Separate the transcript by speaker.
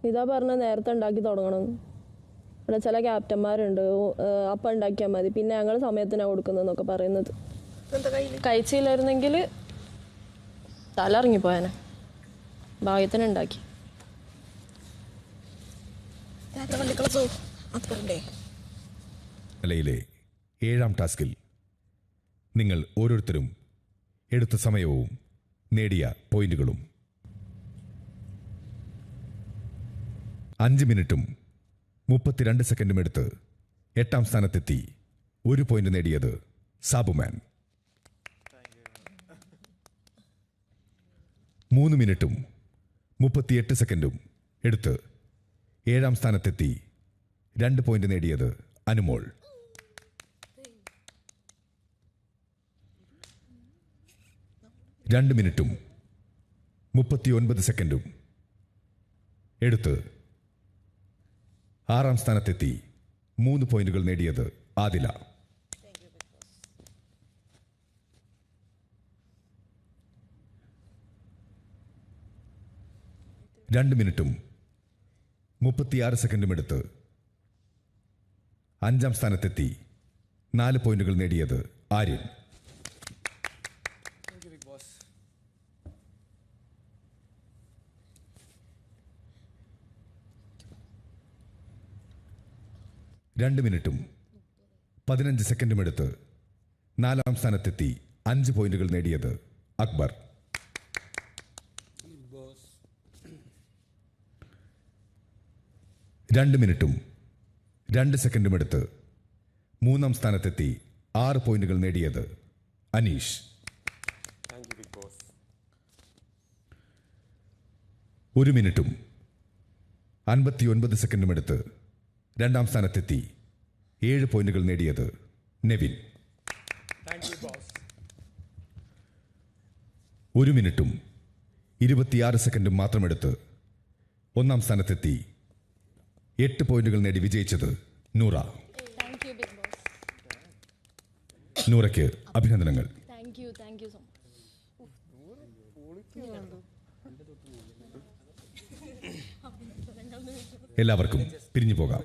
Speaker 1: ഇതാ പറഞ്ഞ നേരത്തെ ഉണ്ടാക്കി തുടങ്ങണം. ഇവിടെ ചില ക്യാപ്റ്റന്മാരുണ്ട്, അപ്പം ഉണ്ടാക്കിയാൽ മതി, പിന്നെ ഞങ്ങൾ സമയത്തിനാണ് കൊടുക്കുന്നതെന്നൊക്കെ പറയുന്നത്. കഴിച്ചില്ലായിരുന്നെങ്കിൽ തല ഇറങ്ങിപ്പോയാനെ. ഭാഗ്യത്തിനുണ്ടാക്കി.
Speaker 2: നിലയിലെ 7ാം ടാസ്കിൽ നിങ്ങൾ ഓരോരുത്തരും എടുത്ത സമയവും നേടിയ പോയിന്റുകളും 5 മിനിറ്റും 32 സെക്കൻഡും എടുത്ത് 8ാം സ്ഥാനത്തെത്തി 1 പോയിന്റ് നേടിയത് സാബുമാൻ. 3 മിനിറ്റും 38 സെക്കൻഡും എടുത്ത് 7ാം സ്ഥാനത്തെത്തി 2 പോയിന്റ് നേടിയത് അനുമോൾ. 2 മിനിറ്റും 39 സെക്കൻഡും എടുത്ത് 6ാം സ്ഥാനത്തെത്തി 3 പോയിന്റുകൾ നേടിയത് ആദില. 2 മിനിറ്റും 36 സെക്കൻഡും എടുത്ത് 5ാം സ്ഥാനത്തെത്തി 4 പോയിന്റുകൾ നേടിയത് ആര്യൻ. 2 മിനിറ്റും 15 സെക്കൻഡും എടുത്ത് 4ാം സ്ഥാനത്തെത്തി 5 പോയിന്റുകൾ നേടിയത് അക്ബർ. 2 മിനിറ്റും 2 സെക്കൻഡും എടുത്ത് 3ാം സ്ഥാനത്തെത്തി 6 പോയിന്റുകൾ നേടിയത് അനീഷ്. 1 മിനിറ്റും 59 സെക്കൻഡും എടുത്ത് 2ാം സ്ഥാനത്തെത്തി 7 പോയിന്റുകൾ നേടിയത് നെവിൻ. 1 മിനിറ്റും 26 സെക്കൻഡും മാത്രമെടുത്ത് 1ാം സ്ഥാനത്തെത്തി 8 പോയിന്റുകൾ നേടി വിജയിച്ചത് നൂറ. നൂറയ്ക്ക് അഭിനന്ദനങ്ങൾ. എല്ലാവർക്കും പിരിഞ്ഞു പോകാം.